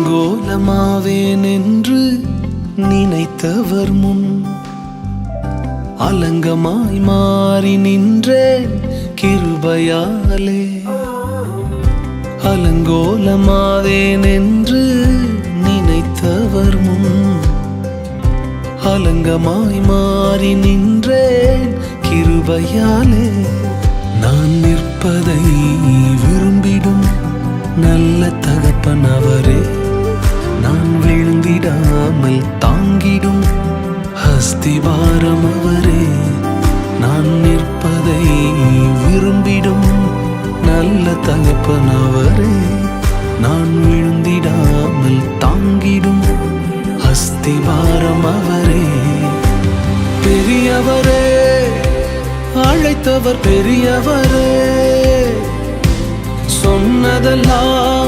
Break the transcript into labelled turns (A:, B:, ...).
A: அலங்கோலமாவேன் என்று நினைத்தவர் முன் அலங்கமாய் மாறி நின்றேன் கிருபையாலே. அலங்கோலமாவேன் என்று நினைத்தவர் முன் அலங்கமாய் மாறி நின்றேன் கிருபையாலே. நான் நிற்பதை விரும்பிடும் நல்ல தகப்பன் அவரே, நான் விழுந்திடாமல் தாங்கிடும் அஸ்திவாரம் அவரே. நான் நிற்பதை விரும்பிடும் நல்ல தகப்பன் அவரே, நான் விழுந்திடாமல் தாங்கிடும் அஸ்திவாரம் அவரே. பெரியவரே, அழைத்தவர் பெரியவரே, சொன்னதெல்லாம்